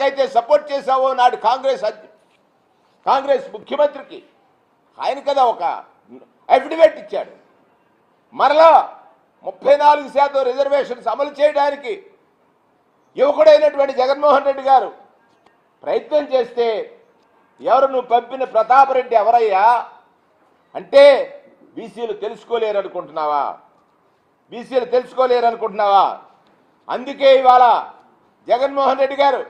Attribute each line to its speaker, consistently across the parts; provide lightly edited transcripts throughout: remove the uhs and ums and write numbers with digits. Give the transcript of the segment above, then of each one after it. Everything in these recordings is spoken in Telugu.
Speaker 1: ఎవరికైతే సపోర్ట్ చేశావో నాడు కాంగ్రెస్ ముఖ్యమంత్రికి ఆయన కదా ఒక అఫిడవిట్ ఇచ్చాడు. మరలా 34% రిజర్వేషన్స్ అమలు చేయడానికి యువకుడైనటువంటి జగన్మోహన్ రెడ్డి గారు ప్రయత్నం చేస్తే ఎవరు నువ్వు పంపిన ప్రతాపరెడ్డి ఎవరయ్యా అంటే బీసీలు తెలుసుకోలేరు అనుకుంటున్నావా? బీసీలు తెలుసుకోలేరు అనుకుంటున్నావా? అందుకే ఇవాళ జగన్మోహన్ రెడ్డి గారు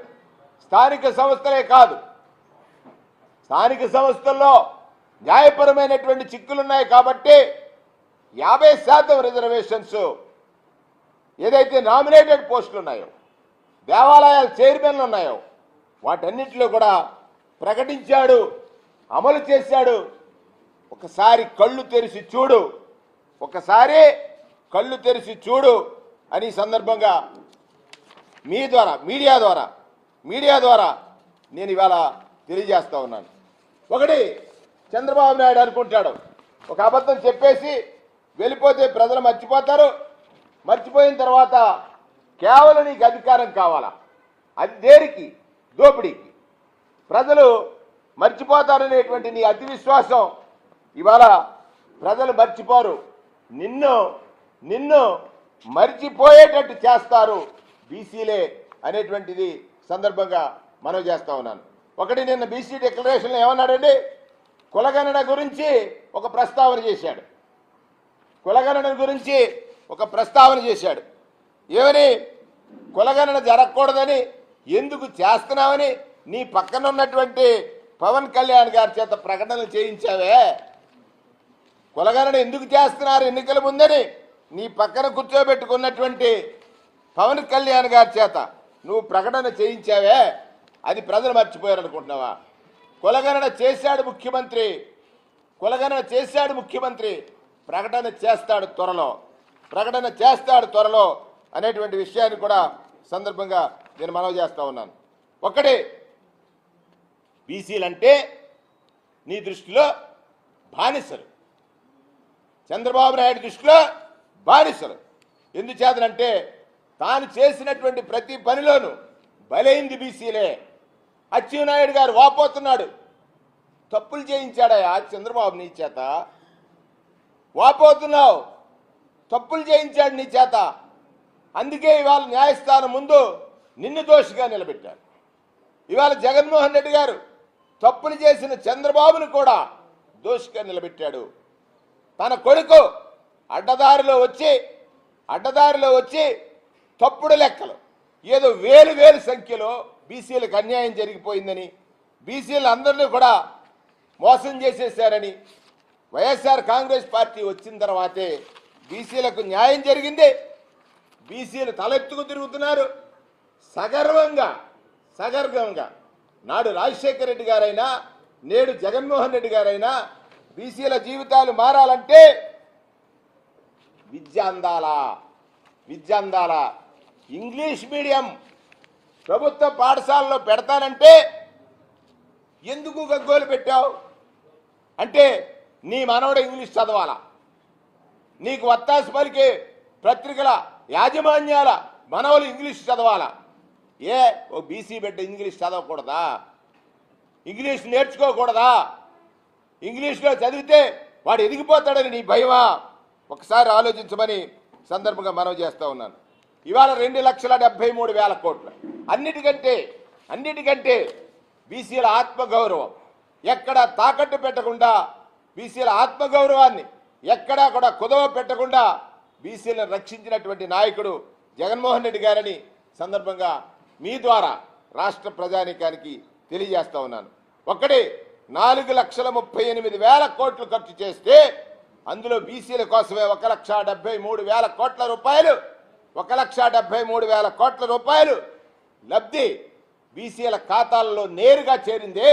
Speaker 1: స్థానిక సంస్థలే కాదు, స్థానిక సంస్థల్లో న్యాయపరమైనటువంటి చిక్కులున్నాయి కాబట్టి 50% రిజర్వేషన్స్ ఏదైతే నామినేటెడ్ పోస్టులు ఉన్నాయో, దేవాలయాల చైర్మన్లు ఉన్నాయో వాటన్నిటిలో కూడా ప్రకటించాడు, అమలు చేశాడు. ఒకసారి కళ్ళు తెరిచి చూడు, ఒకసారి కళ్ళు తెరిచి చూడు అని సందర్భంగా మీడియా ద్వారా నేను ఇవాళ తెలియజేస్తా ఉన్నాను. ఒకటి, చంద్రబాబు నాయుడు అనుకుంటాడు ఒక అబద్ధం చెప్పేసి వెళ్ళిపోతే ప్రజలు మర్చిపోతారు, మర్చిపోయిన తర్వాత కేవలం నీకు అధికారం కావాలా, అది దేనికి? దోపిడీకి. ప్రజలు మర్చిపోతారనేటువంటి నీ అతి విశ్వాసం ఇవాళ ప్రజలు మర్చిపోరు, నిన్ను మర్చిపోయేటట్టు చేస్తారు బీసీలే అనేటువంటిది సందర్భంగా మనవి చేస్తా ఉన్నాను. ఒకటి, నిన్న బీసీ డిక్లరేషన్లో ఏమన్నాడండి? కులగణన గురించి ఒక ప్రస్తావన చేశాడు. ఏమని? కులగణన జరగకూడదని, ఎందుకు చేస్తున్నావని నీ పక్కన ఉన్నటువంటి పవన్ కళ్యాణ్ గారి చేత ప్రకటనలు చేయించావే. కులగణన ఎందుకు చేస్తున్నారు ఎన్నికల ముందని నీ పక్కన కూర్చోబెట్టుకున్నటువంటి పవన్ కళ్యాణ్ గారి చేత నువ్వు ప్రకటన చేయించావే, అది ప్రజలు మర్చిపోయారు అనుకుంటున్నావా? కులగణన చేశాడు ముఖ్యమంత్రి, ప్రకటన చేస్తాడు త్వరలో అనేటువంటి విషయాన్ని కూడా సందర్భంగా నేను మనవి చేస్తా ఉన్నాను. ఒకటి, బీసీలంటే నీ దృష్టిలో బానిసలు, చంద్రబాబు నాయుడు దృష్టిలో బానిసలు. ఎందుచేతనంటే తాను చేసినటువంటి ప్రతి పనిలోనూ బలైంది బీసీలే. అచ్చెన్నాయుడు గారు వాపోతున్నాడు, తప్పులు చేయించాడయా చంద్రబాబు నీ చేత, వాపోతున్నావు, తప్పులు చేయించాడు నీ చేత. అందుకే ఇవాళ న్యాయస్థానం ముందు నిన్ను దోషిగా నిలబెట్టారు. ఇవాళ జగన్మోహన్ రెడ్డి గారు తప్పులు చేసిన చంద్రబాబును కూడా దోషిగా నిలబెట్టాడు. తన కొడుకు అడ్డదారిలో వచ్చి తప్పుడు లెక్కలు, ఏదో వేలు సంఖ్యలో బీసీలకు అన్యాయం జరిగిపోయిందని, బీసీలందరినీ కూడా మోసం చేసేశారని, వైఎస్ఆర్ కాంగ్రెస్ పార్టీ వచ్చిన తర్వాతే బీసీలకు న్యాయం జరిగింది. బీసీలు తలెత్తుకు తిరుగుతున్నారు సగర్వంగా. నాడు రాజశేఖర రెడ్డి గారైనా నేడు జగన్మోహన్ రెడ్డి గారైనా బీసీల జీవితాలు మారాలంటే విద్య అందాలా. ఇంగ్లీష్ మీడియం ప్రభుత్వ పాఠశాలలో పెడతానంటే ఎందుకు గగ్గోలు పెట్టావు అంటే నీ మనవడు ఇంగ్లీష్ చదవాలా, నీకు వత్తాసు పలికే పత్రికల యాజమాన్యాల మనవలు ఇంగ్లీష్ చదవాలా. ఓ బీసీ బిడ్డ ఇంగ్లీష్ చదవకూడదా? ఇంగ్లీష్ నేర్చుకోకూడదా? ఇంగ్లీష్లో చదివితే వాడు ఎదిగిపోతాడని నీ భయమా? ఒకసారి ఆలోచించమని సందర్భంగా మనవి చేస్తూ ఉన్నాను. ఇవాళ 2,73,000 కోట్లు. అన్నిటికంటే బీసీల ఆత్మగౌరవం ఎక్కడా తాకట్టు పెట్టకుండా, బీసీల ఆత్మగౌరవాన్ని ఎక్కడా కూడా కుదవ పెట్టకుండా బీసీలను రక్షించినటువంటి నాయకుడు జగన్మోహన్ రెడ్డి గారని సందర్భంగా మీ ద్వారా రాష్ట్ర ప్రజానీకానికి తెలియజేస్తా ఉన్నాను. ఒకటి, 4,38,000 కోట్లు ఖర్చు చేస్తే అందులో బీసీల కోసమే 1,73,000 కోట్ల రూపాయలు, 1,73,000 కోట్ల రూపాయలు లబ్ధి బీసీల ఖాతాల్లో నేరుగా చేరిందే.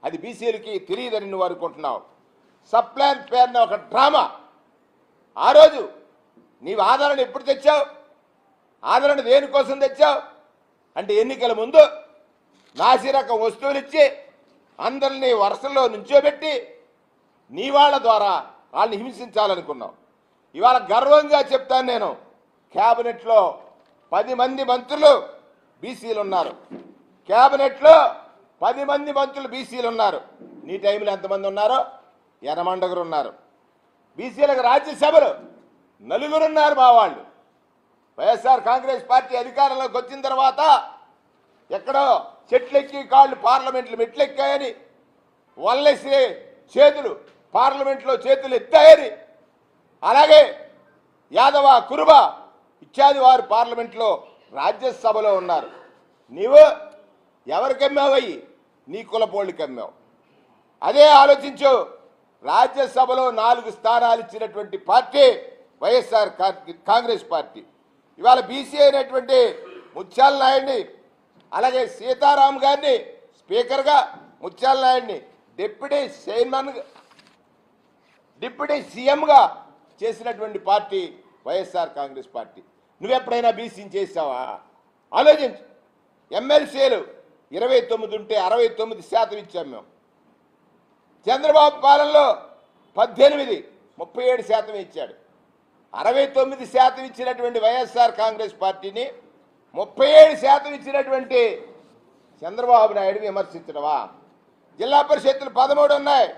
Speaker 1: అది బీసీలకి తెలియదని నువ్వు అనుకుంటున్నావు. సప్లాన్ పేరున ఒక డ్రామా. ఆ రోజు నీవు ఆదరణ ఎప్పుడు తెచ్చావు? ఆదరణ దేనికోసం తెచ్చావు అంటే ఎన్నికల ముందు నాసిరకం వస్తువులు ఇచ్చి అందరినీ వరుసల్లో నుంచోబెట్టి నీ వాళ్ళ ద్వారా వాళ్ళని హింసించాలనుకున్నావు. ఇవాళ గర్వంగా చెప్తాను, నేను క్యాబినెట్లో 10 మంది మంత్రులు బీసీలు ఉన్నారు. కేబినెట్లో 10 మంది మంత్రులు బీసీలు ఉన్నారు. నీ టైంలో ఎంతమంది ఉన్నారో యనమండగురు ఉన్నారు. బీసీలకు రాజ్యసభలో 4 ఉన్నారు మా వాళ్ళు. వైఎస్ఆర్ కాంగ్రెస్ పార్టీ అధికారంలోకి వచ్చిన తర్వాత ఎక్కడో చెట్లెక్కి కాళ్ళు పార్లమెంట్లు మెట్లెక్కాయని, వల్లేసే చేతులు పార్లమెంట్లో చేతులు ఎత్తాయని, అలాగే యాదవ కురుబ ఇత్యాది వారు పార్లమెంట్లో రాజ్యసభలో ఉన్నారు. నీవు ఎవరికి అమ్మావయ్యి? నీ కులపోళ్ళకి అమ్మావు. అదే ఆలోచించు. రాజ్యసభలో 4 స్థానాలు ఇచ్చినటువంటి పార్టీ వైఎస్ఆర్ కాంగ్రెస్ పార్టీ. ఇవాళ బీసీ అయినటువంటి ముత్యాల నాయుడిని, అలాగే సీతారాం గారిని స్పీకర్గా, ముత్యాల నాయుడిని డిప్యూటీ సీఎంగా చేసినటువంటి పార్టీ వైఎస్ఆర్ కాంగ్రెస్ పార్టీ. నువ్వెప్పుడైనా బీసీని చేసావా? ఆలోచించు. ఎమ్మెల్సీలు 29 ఉంటే 69% ఇచ్చాం మేము. చంద్రబాబు పాలనలో 18, 37% ఇచ్చాడు. 69% ఇచ్చినటువంటి వైఎస్ఆర్ కాంగ్రెస్ పార్టీని 37% ఇచ్చినటువంటి చంద్రబాబు నాయుడు విమర్శించడమా? జిల్లా పరిషత్తులు 13 ఉన్నాయి,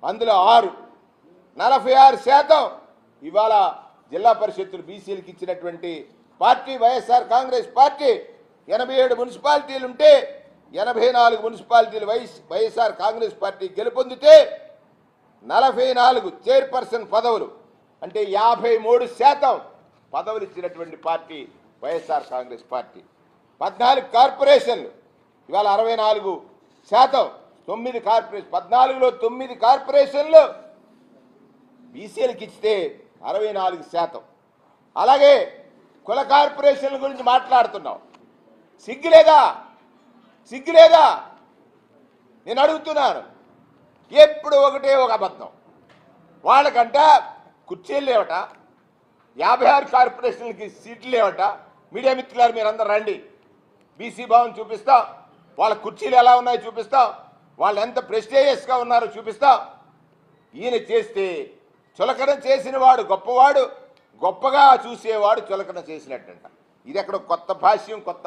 Speaker 1: అందులో 6, 46% ఇవాళ జిల్లా పరిషత్తులు బీసీలకు ఇచ్చినటువంటి పార్టీ వైఎస్ఆర్ కాంగ్రెస్ పార్టీ. 87 మున్సిపాలిటీలు ఉంటే 84 మున్సిపాలిటీలు వైఎస్ఆర్ కాంగ్రెస్ పార్టీ గెలుపొందితే 44 చైర్పర్సన్ పదవులు అంటే 53% పదవులు ఇచ్చినటువంటి పార్టీ వైఎస్ఆర్ కాంగ్రెస్ పార్టీ. 14 కార్పొరేషన్లు ఇవాళ 64%, 9 కార్పొరేషన్ 14లో 9 కార్పొరేషన్లు బీసీలకు ఇస్తే 64%. అలాగే కుల కార్పొరేషన్ల గురించి మాట్లాడుతున్నాం. సిగ్గులేదా? నేను అడుగుతున్నాను. ఎప్పుడు ఒకటే ఒక అబద్ధం. వాళ్ళకంట కుర్చీలు లేవట, 56 కార్పొరేషన్లకి సీట్లు లేవట. మీడియా మిత్రులారు మీరందరూ రండి, బీసీ భవన్ చూపిస్తాం, వాళ్ళ కుర్చీలు ఎలా ఉన్నాయో చూపిస్తాం, వాళ్ళు ఎంత ప్రెస్టీజియస్గా ఉన్నారో చూపిస్తాం. ఈయన చేస్తే చులకన చేసిన వాడు గొప్పవాడు, గొప్పగా చూసేవాడు చులకన చేసినట్టంట. ఇది ఎక్కడ కొత్త భాష్యం, కొత్త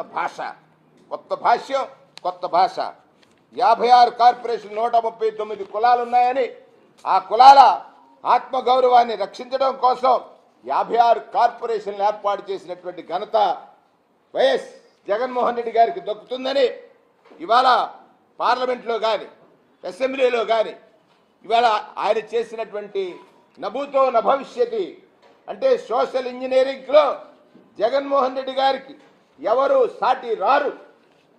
Speaker 1: భాష. 56 కార్పొరేషన్ 139 కులాలు ఉన్నాయని, ఆ కులాల ఆత్మగౌరవాన్ని రక్షించడం కోసం 56 కార్పొరేషన్లు ఏర్పాటు చేసినటువంటి ఘనత వైఎస్ జగన్మోహన్ రెడ్డి గారికి దక్కుతుందని ఇవాళ పార్లమెంట్లో కానీ అసెంబ్లీలో కానీ ఇవాళ ఆయన చేసినటువంటి నభూతో నభవిష్యతి అంటే సోషల్ ఇంజనీరింగ్లో జగన్మోహన్ రెడ్డి గారికి ఎవరు సాటి రారు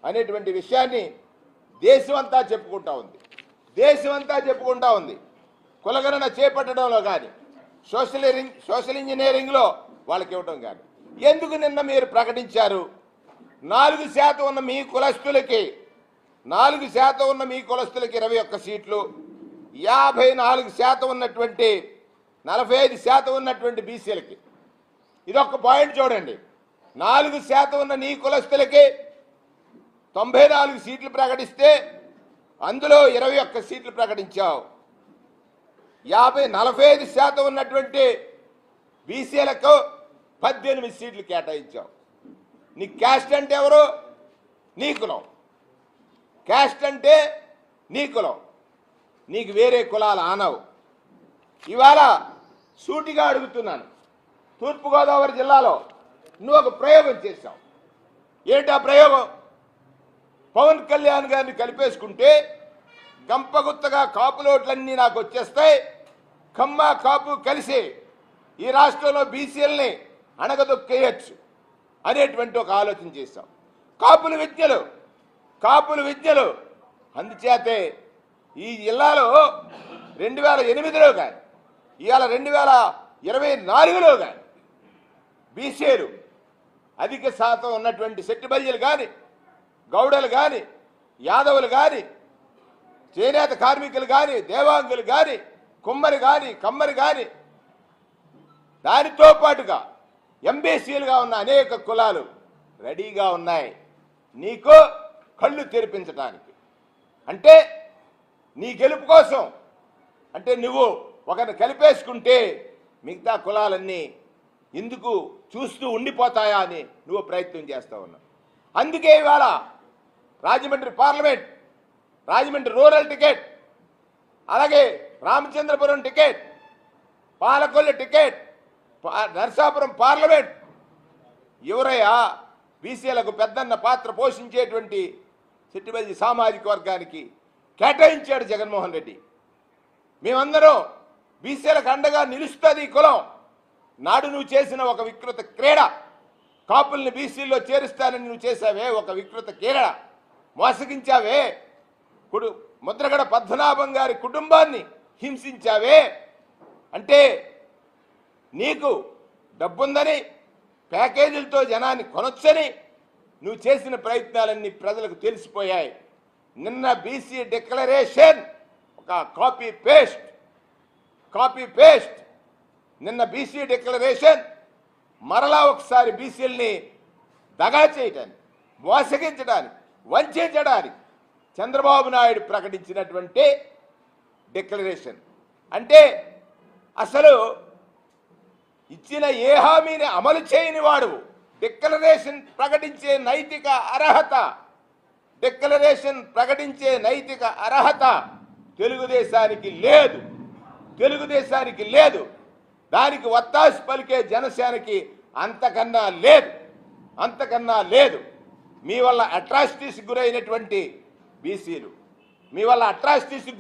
Speaker 1: అనేటువంటి విషయాన్ని దేశమంతా చెప్పుకుంటా ఉంది. కులగణన చేపట్టడంలో కానీ సోషల్ ఇంజనీరింగ్లో వాళ్ళకి ఇవ్వడం కానీ. ఎందుకు నిన్న మీరు ప్రకటించారు 4% ఉన్న మీ కులస్తులకి 21 సీట్లు, 54% ఉన్నటువంటి 45% ఉన్నటువంటి బీసీలకి. ఇదొక పాయింట్ చూడండి. 4% ఉన్న నీ కులస్తులకి 94 సీట్లు ప్రకటిస్తే అందులో 21 సీట్లు ప్రకటించావు. 45% ఉన్నటువంటి బీసీలకు 18 సీట్లు కేటాయించావు. నీ క్యాస్ట్ అంటే ఎవరు? నీ కులం. క్యాస్ట్ అంటే నీ కులం, నీకు వేరే కులాలు ఆనవు. ఇవాళ సూటిగా అడుగుతున్నాను. తూర్పుగోదావరి జిల్లాలో నువ్వు ఒక ప్రయోగం చేశావు. ఏంటి ఆ ప్రయోగం? పవన్ కళ్యాణ్ గారిని కలిపేసుకుంటే గంపగుత్తగా కాపులోట్లన్నీ నాకు వచ్చేస్తాయి, కమ్మ కాపు కలిసి ఈ రాష్ట్రంలో బీసీలని అణగదొక్కేయచ్చు అనేటువంటి ఒక ఆలోచన చేశాం. కాపులు విద్యలు అందుచేతే ఈ జిల్లాలో 2008లో కానీ ఇవాళ 2024లో కానీ బీసీలు అధిక శాతం ఉన్నటువంటి సెట్టిబల్యలు కానీ, గౌడలు కానీ, యాదవులు కానీ, చేనేత కార్మికులు కానీ, దేవాంగులు కానీ, కుమ్మరి కానీ, కమ్మరి కానీ, దానితో పాటుగా ఎంబీసీలుగా ఉన్న అనేక కులాలు రెడీగా ఉన్నాయి నీకు కళ్ళు తెరిపించడానికి. అంటే నీ గెలుపు కోసం, అంటే నువ్వు ఒకరిని కలిపేసుకుంటే మిగతా కులాలన్నీ ఎందుకు చూస్తూ ఉండిపోతాయా అని నువ్వు ప్రయత్నం చేస్తూ ఉన్నావు. అందుకే ఇవాళ Rajahmundry parliament, Rajahmundry rural ticket, అలాగే Ramachandrapuram ticket, Palakollu ticket, Narasapuram parliament ఎవరయ్యా బీసీలకు పెద్దన్న పాత్ర పోషించేటువంటి సిట్టిబల్జీ సామాజిక వర్గానికి కేటాయించాడు జగన్మోహన్ రెడ్డి. మేమందరం బీసీలకు అండగా నిలుస్తుంది ఈ కులం. నాడు నువ్వు చేసిన ఒక వికృత క్రీడ, కాపుల్ని బీసీల్లో చేరుస్తానని నువ్వు చేసావే ఒక వికృత క్రీడ, మోసగించావే, ముద్రగడ పద్మనాభం గారి కుటుంబాన్ని హింసించావే. అంటే నీకు డబ్బుందని, ప్యాకేజీలతో జనాన్ని కొనొచ్చని నువ్వు చేసిన ప్రయత్నాలన్నీ ప్రజలకు తెలిసిపోయాయి. నిన్న బీసీ డిక్లరేషన్ ఒక కాపీ పేస్ట్. నిన్న బీసీ డిక్లరేషన్ మరలా ఒకసారి బీసీలని దగా చేయటానికి, మోసగించడానికి, వంచడానికి చంద్రబాబు నాయుడు ప్రకటించినటువంటి డిక్లరేషన్. అంటే అసలు ఇచ్చిన ఏ హామీని అమలు చేయని వాడు డిక్లరేషన్ ప్రకటించే నైతిక అర్హత తెలుగుదేశానికి లేదు. దానికి వత్తాసు పలికే జనసేనకి అంతకన్నా లేదు. మీ వల్ల అట్రాసిటీస్ గురైనటువంటి బీసీలు, మీ వల్ల అట్రాసిటీస్ గురై